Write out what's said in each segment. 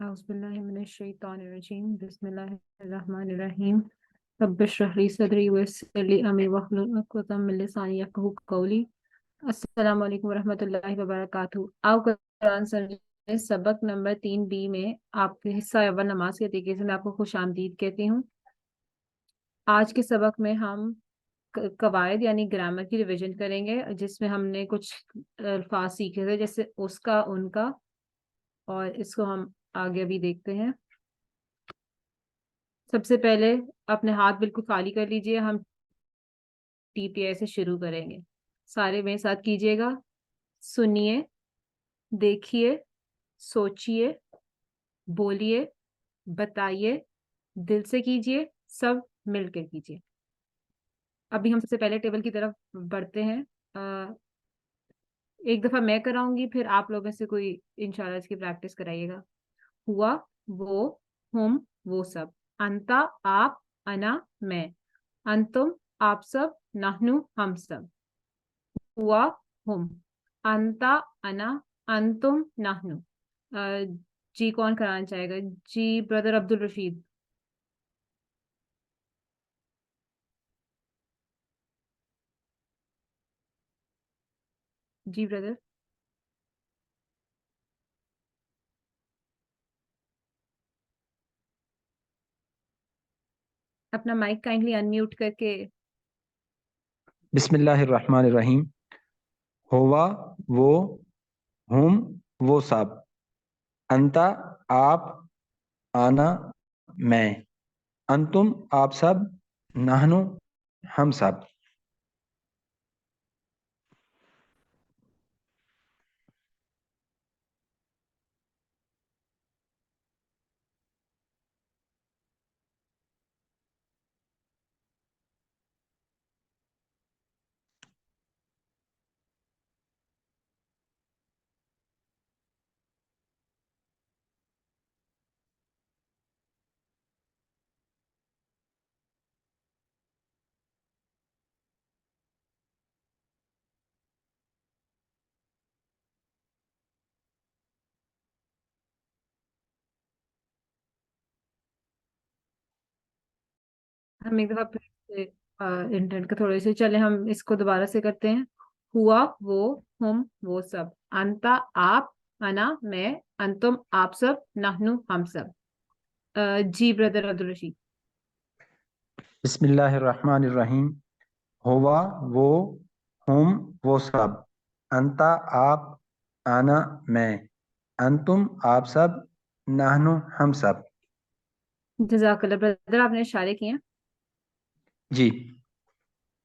औज़ुबिल्लाहिमिनश्शैतानिर्रजीम बिस्मिल्लाहिर्रहमानिर्रहीम रब्बिश्रह ली सदरी वयस्सिर ली अमरी वहलुल उक़दतम मिन लिसानी यफ़क़हू क़ौली। अस्सलामु अलैकुम वरहमतुल्लाहि वबरकातुहू। आओ कुरान समझे सबक नंबर 3B में आपके हिस्सा अव्वल नमाज के तरीके से मैं आपको खुशामदीद कहती हूँ। आज के सबक में हम कवायद यानी ग्रामर की रिवीजन करेंगे, जिसमें हमने कुछ अल्फाज सीखे थे जैसे उसका, उनका, और इसको हम आगे अभी देखते हैं। सबसे पहले अपने हाथ बिल्कुल खाली कर लीजिए। हम TPI से शुरू करेंगे। सारे मेरे साथ कीजिएगा। सुनिए, देखिए, सोचिए, बोलिए, बताइए, दिल से कीजिए, सब मिलकर कीजिए। अभी हम सबसे पहले टेबल की तरफ बढ़ते हैं। एक दफा मैं कराऊंगी, फिर आप लोगों में से कोई इंशाल्लाह इसकी प्रैक्टिस कराइएगा। हुआ, वो, हम, वो सब। अंता, आप, अना, मैं। अंतुम, आप सब, नहनु, हम सब। हुआ, हम। अंता, अना, अंतुम, नहनु। जी कौन कराना चाहेगा? जी ब्रदर अब्दुल रशीद। जी ब्रदर। अपना माइक काइंडली अनम्यूट करके। बिस्मिल्लाहिर्रहमानिर्रहीम। हुआ, वो, हुम, वो सब। अंता, आप, आना, मैं। अंतुम, आप सब। नहनु, हम सब। हम एक दफा फिर से इंटरनेट के थोड़े से चले, हम इसको दोबारा से करते हैं। हुआ, वो, हम, वो सब। अंता, आप, अना, मैं। अंतुम, आप सब, नहनु, हम सब। जी ब्रदर अब्दुल रशीद। बिस्मिल्लाहिर्रहमानिर्रहीम। हुआ, वो, हुम, वो सब। अंता, आप, आना, मैं। अंतुम, आप सब। नहनु, हम सब। जजाकल्ला ब्रदर, आपने इशारे किए हैं। जी।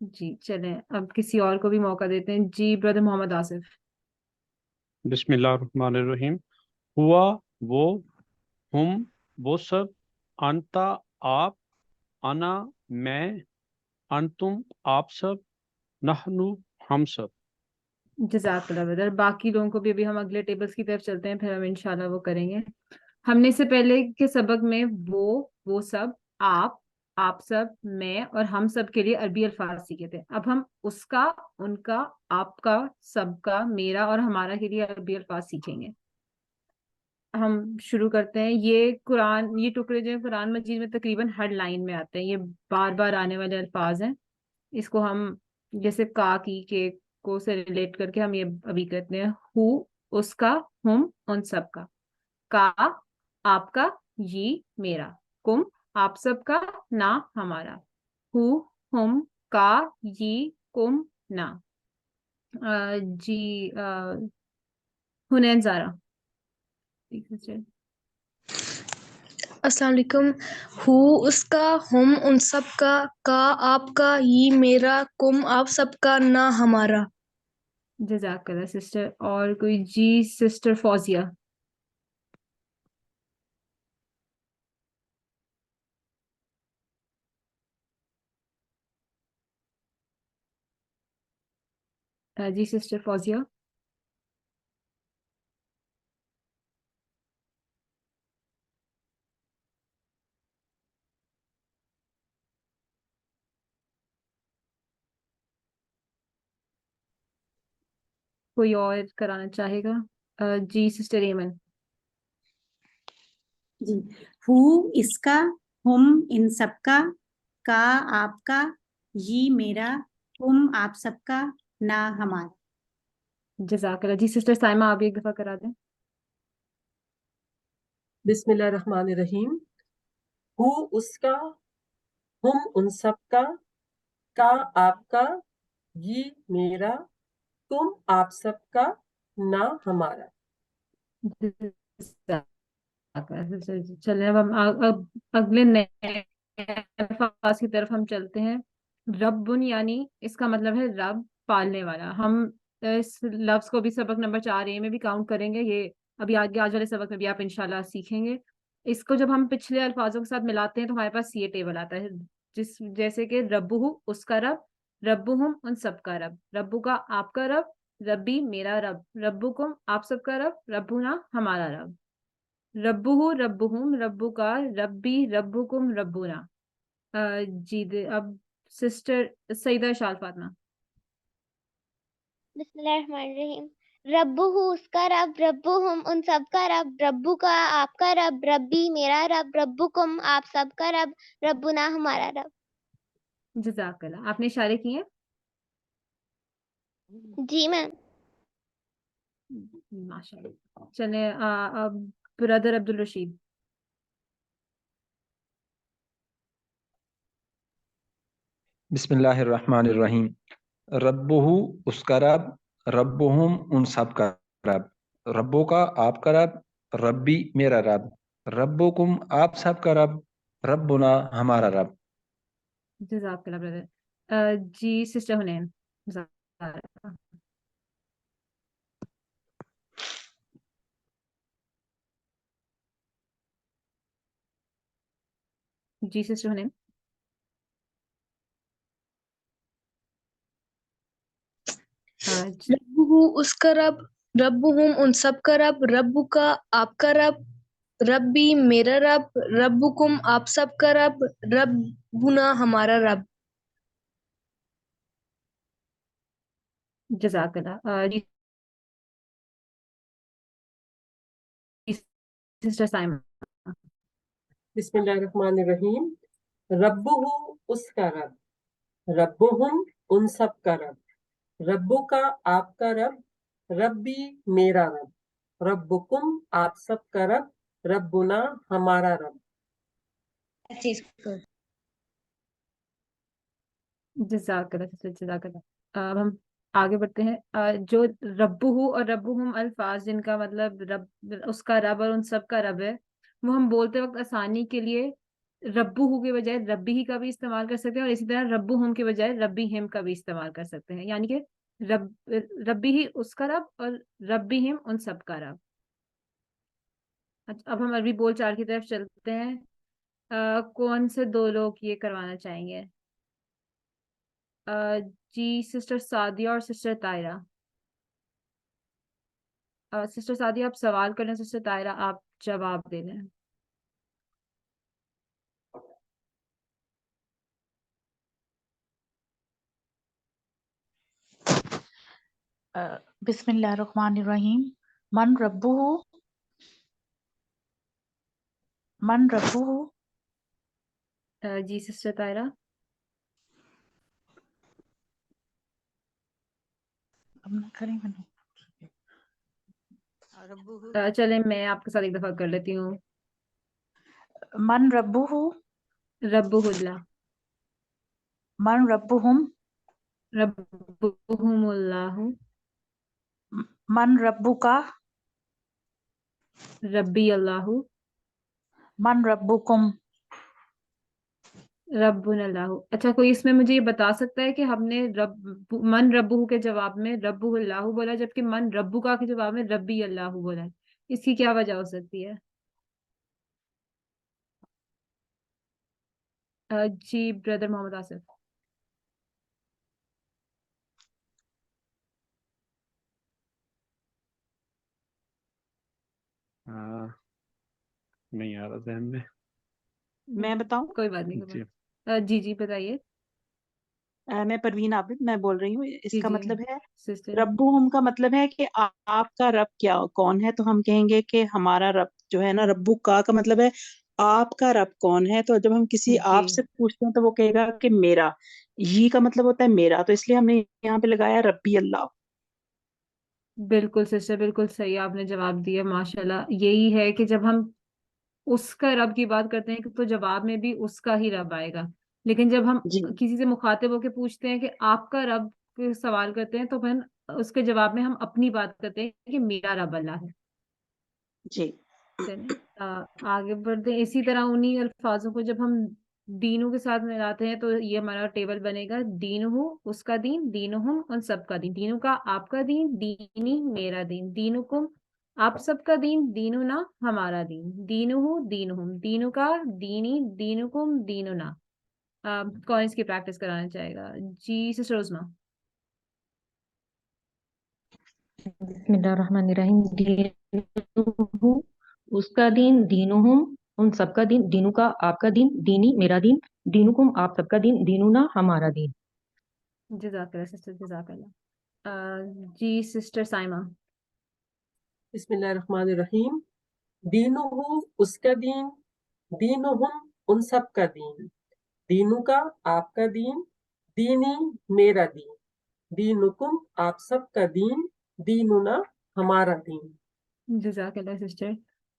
जी चलें, अब किसी और को भी मौका देते हैं। जी ब्रदर मोहम्मद आसिफ। बिस्मिल्लाहिर्रहमानिर्रहीम। हुआ, वो, हम, वो सब। अंता, आप, अना, मैं। अंतुम, आप सब। नहनु, हम सब। जजाकल्ला ब्रदर। बाकी लोगों को भी अभी हम अगले टेबल्स की तरफ चलते हैं, फिर हम इंशाल्लाह वो करेंगे। हमने इससे पहले के सबक में वो सब, आप सब, मैं और हम सब के लिए अरबी अल्फाज सीखे थे। अब हम उसका, उनका, आपका, सबका, मेरा और हमारा के लिए अरबी अल्फाज सीखेंगे। हम शुरू करते हैं। ये टुकड़े जो है कुरान मजीद में तकरीबन हर लाइन में आते हैं। ये बार बार आने वाले अल्फाज हैं। इसको हम जैसे का, की, के को से रिलेट करके हम ये अभी करते हैं। हु, उसका, हम, उन सब का, आपका, ये, मेरा। कुम, आप सबका, ना, हमारा। हु, हम, का, ये, कुम, ना। जी हुनैन ज़ारा। अस्सलाम वालेकुम। हु, उसका, हम, उन सब का आपका, ये, मेरा, कुम, आप सबका, ना, हमारा। जज़ाकल्लाह सिस्टर। और कोई? जी सिस्टर फौजिया। जी सिस्टर फौजिया। कोई और कराना चाहेगा? जी सिस्टर एमन। जी, हु इसका, हुम इन सबका, का आपका, ये मेरा, तुम आप सबका, ना हमारा। जज़ाकल्लाह। जी सिस्टर साइमा, आप भी एक दफा करा दें। बिस्मिल्लाहिर्रहमानिर्रहीम। हु उसका, हुम उन सबका, का आपका, ये मेरा, तुम आप सबका, ना हमारा। चलिए अब हम अगले नए अल्फाज की तरफ हम चलते हैं। रब्बुन यानी इसका मतलब है रब, पालने वाला। हम इस लफ्ज को भी सबक नंबर 4A में भी काउंट करेंगे। ये अभी आगे आज वाले सबक में भी आप इंशाल्लाह सीखेंगे। इसको जब हम पिछले अल्फाजों के साथ मिलाते हैं तो हमारे पास ये टेबल आता है, जिस जैसे कि रब्बुहु उसका रब, रब्बुहुम उन सबका रब, रब्बु का आपका रब, रब्बी मेरा रब, रब्बुकुम आप सबका रब, रब्बुना हमारा रब। रब्बुहु रब्बुहुम रब्बुका रब्बी रब्बुकुम रब्बुना। अब सिस्टर सईदा शाल फातिमा। बिस्मिल्लाहिर्रहमानिर्रहीम। रब्बुहु उसका रब, रब्बुहुम उन सबका रब, रब्बु का आपका रब, रब्बी मेरा रब, रब्बुकुम आप सबका रब, रब्बुना हमारा रब। जज़ाकल्लाह। आपने इशारे किए? जी मैम। माशाल्लाह। चले अब ब्रदर अब्दुल रशीद। बिस्मिल्लाहिर्रहमानिर्रहीम। रब्बुहु उसका रब, रब्बुहुम उन सब का रब, रब्बो का आपका रब, रब्बी मेरा रब, रब्बुकुम आप सब का रब, रब्बुना हमारा रब। जज़ाकल्लाह ब्रदर। जी सिस्टर हुनैन। जी सिस्टर हुनैन। रब्बुहु उसका रब, रब्बुहुम उन सब का रब, रब्बु का आपका रब, रब्बी मेरा रब, रब्बुकुम आप सब का रब, रब्बुना हमारा रब। जज़ाकल्लाह। जी सिस्टर साइमा। बिस्मिल्लाहिर्रहमानिर्रहीम। रब्बुहु उसका रब, रब्बुहुम उन सब का रब, रब्बु का आपका रब, रब्बी मेरा रब, रब्बुकुम आप सब का रब, रब्बुना हमारा रब। जज़ाकल्लाह सिस्टर, जज़ाकल्लाह। अब हम आगे बढ़ते हैं। जो रब्बुहु और रब्बुहुम अल्फाज जिनका मतलब रब उसका रब और उन सब का रब है, वो हम बोलते वक्त आसानी के लिए रब्बुहु के बजाय रब्बी ही का भी इस्तेमाल कर सकते हैं, और इसी तरह रब्बुहुम के बजाय रब्बी हिम का भी इस्तेमाल कर सकते हैं। यानी कि रब्बी ही उसका रब और रब्बी हिम उन सब का रब। अच्छा, अब हम अरबी बोल चाल की तरफ चलते हैं। कौन से दो लोग ये करवाना चाहेंगे? जी सिस्टर सादिया और सिस्टर तायरा। सिस्टर सादिया आप सवाल कर लें, सिस्टर तायरा आप जवाब दे लें। बिस्मिल्लाहिर्रहमानिर्रहीम। मन रब्बुहु, मन रब्बुहु। जी सिस्टर तायरा। अब ना करें मैंने। चले मैं आपके साथ एक दफा कर लेती हूँ। मन रब्बुहु, रब्बुहुल्लाह, मन रब्बुहुम, रब्बुहुमुल्लाहु, मन रब्बुका, रब्बी अल्लाहु, मन रब्बुकुम। रब्बुनल्लाहु। अच्छा, कोई इसमें मुझे ये बता सकता है कि हमने मन रब्बुहु के जवाब में रब्बुहुल्लाहु बोला, जबकि मन रब्बुका के जवाब में रब्बी अल्लाहु बोला है? इसकी क्या वजह हो सकती है? जी ब्रदर मोहम्मद आसिफ। नहीं आ रहा ध्यान में। मैं बताऊं? कोई बात नहीं, जी जी जी बताइए। मैं परवीन आबिद मैं बोल रही हूँ। जी इसका जी मतलब है सिस्टर। रब्बुहुम का मतलब है कि आपका रब क्या कौन है, तो हम कहेंगे कि हमारा रब जो है ना, रब्बू का मतलब है आपका रब कौन है। तो जब हम किसी आप जी से पूछते हैं तो वो कहेगा कि मेरा, ये का मतलब होता है मेरा, तो इसलिए हमने यहाँ पे लगाया रब्बी अल्लाह। बिल्कुल सिस्टर, बिल्कुल सही आपने जवाब दिया माशाल्लाह। यही है कि जब हम उसका रब की बात करते हैं तो जवाब में भी उसका ही रब आएगा। लेकिन जब हम जी किसी से मुखातिब होकर पूछते हैं कि आपका रब के सवाल करते हैं तो फिर उसके जवाब में हम अपनी बात करते हैं कि मेरा रब अल्लाह है। जी चलिए आगे बढ़ते हैं। इसी तरह उन्हीं अल्फाजों को जब हम दीनों के साथ मिलाते हैं तो ये हमारा टेबल बनेगा। दीन हो उसका दीन, दीन हम उन सबका दीन, दीनों का आपका दीन, दीनी मेरा दीन, दीनुकुम आप सबका दीन, दीनु ना हमारा दीन, दीनु हो दीन हम, दीनु का दीनी, दीनुकुम दीनुना। कौन इसकी प्रैक्टिस कराना चाहेगा? जी सिस्टर उस्मा। बिस्मिल्लाहिर्रहमानिर्रहीम। दीनुहु उसका दीन, दीनुहुम उन सबका दीन, दीनु का आपका दीन, दीनी मेरा दीन, दीनुकुम आप सबका दीन, दीनुना हमारा दीन। जज़ाकल्लाह सिस्टर, जज़ाकल्लाह। जी सिस्टर साइमा। बिस्मिल्लाहिर्रहमानिर्रहीम। दीनुहु उसका दीन, दीनुहुम उन सब का दीन, दीनु का आपका दीन, दीनी मेरा दीन, दीनुकुम आप सब का दीन, दीनुना हमारा दीन। जज़ाकल्लाह सिस्टर।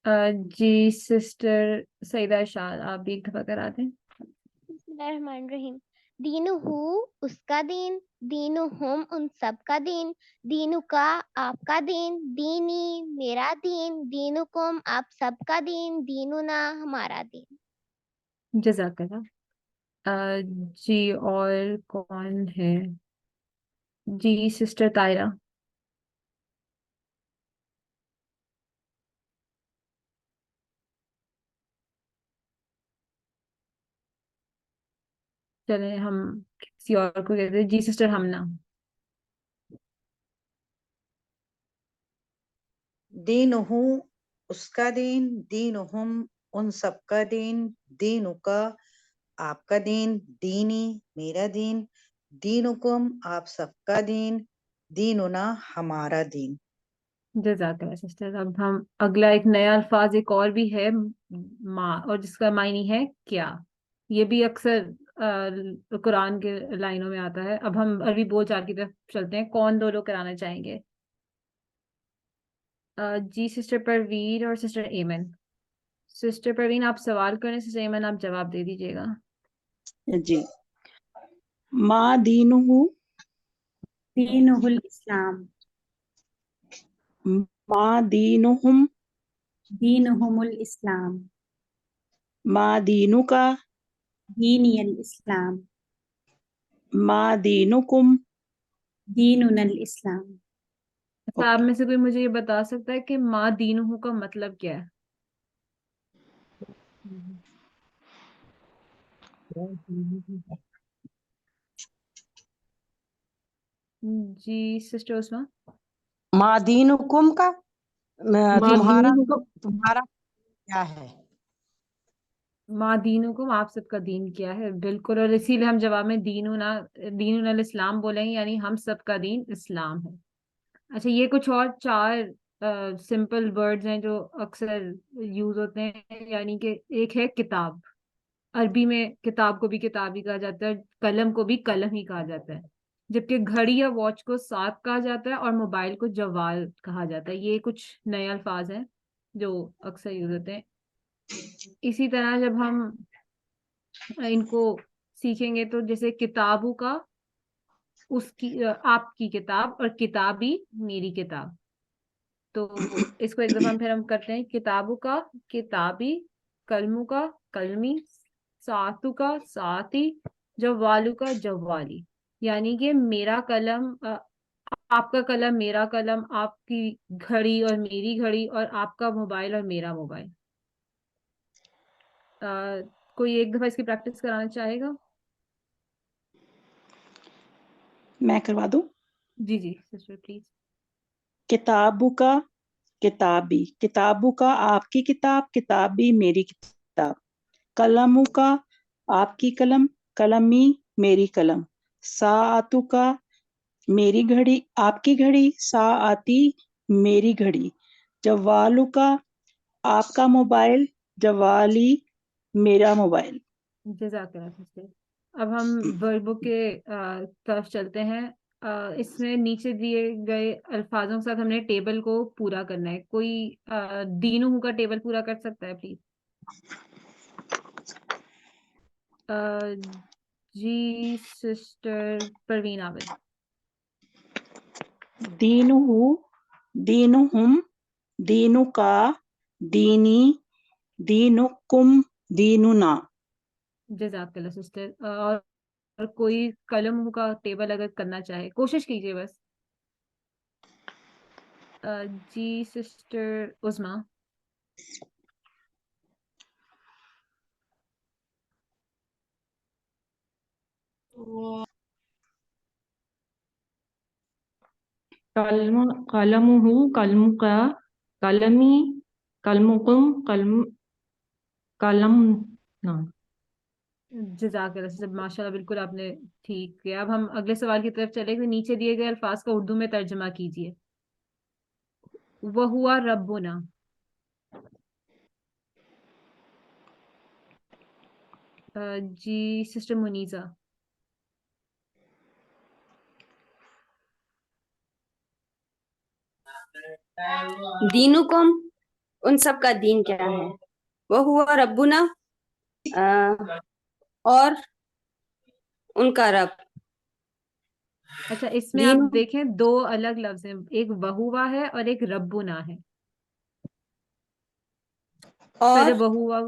जी सिस्टर सईदा शाद, आप भी एक दफा करा दें। बिस्मिल्लाहिर्रहमानिर्रहीम। दीनु हु उसका दीन, दीनु हम उन सब का दीन, दीनु का आपका दीन, दीनी मेरा दीन, दीनुकुम आप सबका दीन, दीनुना हमारा दीन। जज़ाकल्लाह। जी और कौन है? जी सिस्टर तायरा। चले हम किसी और को कहते हैं। जी सिस्टर हमना। दीनुहु उसका दीन, दीनुहुम उन सबका दीन, दीनुका आपका दीन, दीनी मेरा दीन, दीनुकुम आप सबका दीन, दीनुना हमारा दीन। जज़ाकल्लाह सिस्टर। अब हम अगला एक नया अल्फाज एक और भी है माँ, और जिसका मायने है क्या। ये भी अक्सर कुरान के लाइनों में आता है। अब हम अरबी बोलचाल की तरफ चलते हैं। कौन दो लोग कराना चाहेंगे? जी सिस्टर परवीन और सिस्टर एमन। सिस्टर परवीन आप सवाल करें, सिस्टर एमन आप जवाब दे दीजिएगा। जी। मा दीनुहु, दीनुहुल इस्लाम, मा दीनुहुम, दीनुहुमुल इस्लाम, मा दीनुका, दीनियल इस्लाम, मा दीनुकुम। दीनुनल इस्लाम। अच्छा, आप में से कोई मुझे ये बता सकता है कि माँ दीनहु का मतलब क्या है? जी सिस्टर उस्मा। मादीनुकुम का माँ तुम्हारा दीनहु का, तुम्हारा क्या है? माँ दीनुकुम आप सबका दीन क्या है, बिल्कुल। और इसीलिए हम जवाब में दीनुल इस्लाम बोलेंगे, यानी हम सबका दीन इस्लाम है। अच्छा, ये कुछ और चार सिंपल वर्ड्स हैं जो अक्सर यूज होते हैं। यानी कि एक है किताब। अरबी में किताब को भी किताब ही कहा जाता है, कलम को भी कलम ही कहा जाता है। जबकि घड़ी या वॉच को साथ कहा जाता है और मोबाइल को जवाल कहा जाता है। ये कुछ नए अल्फाज हैं जो अक्सर यूज होते हैं। इसी तरह जब हम इनको सीखेंगे तो जैसे किताबों का उसकी आपकी किताब, और किताबी मेरी किताब। तो इसको एक दफा फिर हम करते हैं। किताबों का किताबी, कलमों का कलमी, सातु का साती, जवालू का जवाली। यानी कि मेरा कलम आपका कलम, मेरा कलम, आपकी घड़ी और मेरी घड़ी, और आपका मोबाइल और मेरा मोबाइल। कोई एक दफा इसकी प्रैक्टिस कराना चाहेगा? मैं करवा दूं। जी जी सिस्टर प्लीज। किताबु का किताबी, किताबु का आपकी किताब, किताबी मेरी किताब। कलमु का आपकी कलम, कलमी मेरी कलम। साआतु का मेरी घड़ी, आपकी घड़ी, साआती मेरी घड़ी। जवालु का आपका मोबाइल, जवाली मेरा मोबाइल। जज़ाकल्लाह सिस्टर। अब हम वर्बों के तरफ चलते हैं। इसमें नीचे दिए गए अल्फाजों के साथ हमने टेबल को पूरा करना है। कोई दीनू का टेबल पूरा कर सकता है प्लीज? जी सिस्टर परवीन आबिद। दीनुहु, दीनुहुम, दीनुका, दीनी, दीनुकुम, दीनुना। जज़ाकल्लाह सिस्टर। और कोई कलम का टेबल अगर करना चाहे कोशिश कीजिए बस। जी सिस्टर उस्मा। कलमुहु, कलमुका, कलमी, कलमुकुम, कलम ना। जज़ाकल्लाह सिस्टर, माशाल्लाह, बिल्कुल आपने ठीक किया। अब हम अगले सवाल की तरफ चले कि नीचे दिए गए अल्फाज का उर्दू में तर्जुमा कीजिए। वह हुआ रब्बुना। जी सिस्टर मुनीजा। दीनुकुम, उन सब का दीन क्या है? वह हुआ रब्बुना, और उनका रब। अच्छा, इसमें आप दीन देखें दो अलग लफ्ज हैं, एक वहुआ है और एक रब्बुना है। पहले और वहुआ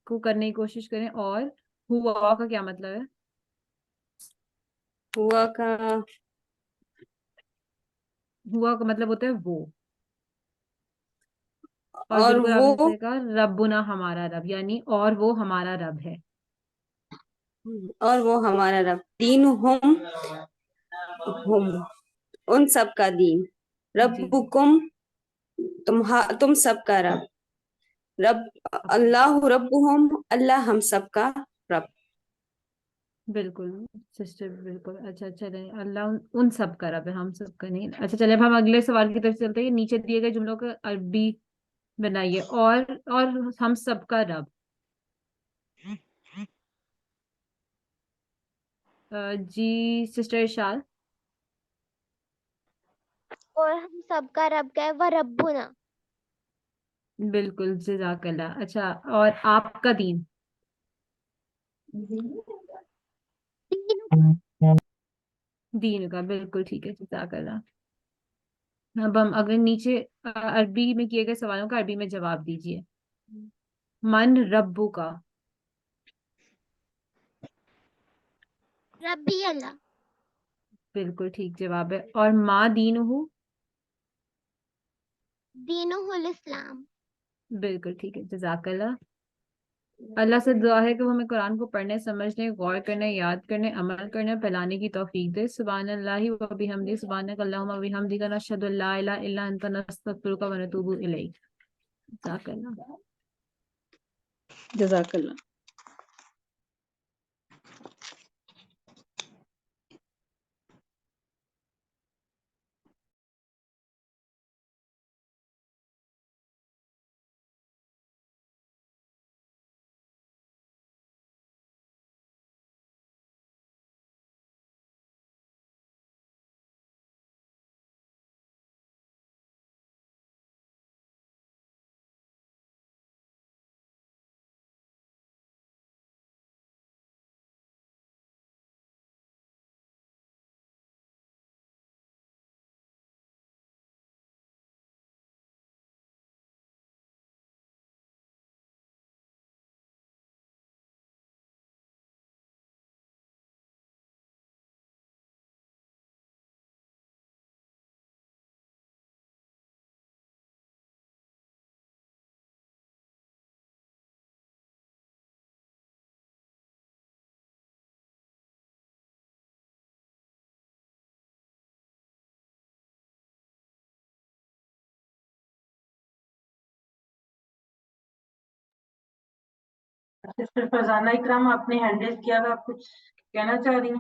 को करने की कोशिश करें। और हुआ का क्या मतलब है? हुआ का हुआ का मतलब होता है वो। और और बिल्कुल वो आपने सही कहा, रब्बुना हमारा रब, यानी और वो हमारा रब है। हमारा रब। दीन हम उन सब का दीन। जी रब्बुकुम, तुम सब का रब। रब अल्लाह रब्बुहुम, अल्लाह हम सब का रब। बिल्कुल सिस्टर, बिल्कुल। अच्छा चलें, अल्लाह उन सब का रब है, हम सब का नहीं। अच्छा चले, अब हम अगले सवाल की तरफ चलते हैं। नीचे दिए गए जुमलों का अरबी बनाइए। और हम सब का रब। जी सिस्टर इशाल। और हम सबका रब का है वह रब्बुना। बिल्कुल जज़ाकल्लाह। अच्छा, और आपका दीन? दीन का, बिल्कुल ठीक है, जज़ाकल्लाह। अब हम अगर नीचे अरबी में किए गए सवालों का अरबी में जवाब दीजिए। मन रब्बू का। रब्बी अल्लाह। बिल्कुल ठीक जवाब है। और माँ दीन हूँ। दीनुहुल इस्लाम। बिल्कुल ठीक है, जज़ाकल्लाह। अल्लाह से दुआ है कि वो हमें कुरान को पढ़ने, समझने, गौर करने, याद करने, अमल करने, फैलाने की तौफीक दे। सुभान अल्लाहि व बिहम्दिही, सुभानक अल्लाहुम्मा व बिहम्दिका, नशहदु अल्ला इलाहा इल्ला अंता, नस्तगफिरुका व नतूबु इलैक। जज़ाकल्लाह। जजाकल्ला। सिस्टर फरजाना इकराम, आपने हैंड रेज किया था, आप कुछ कहना चाह रही हैं?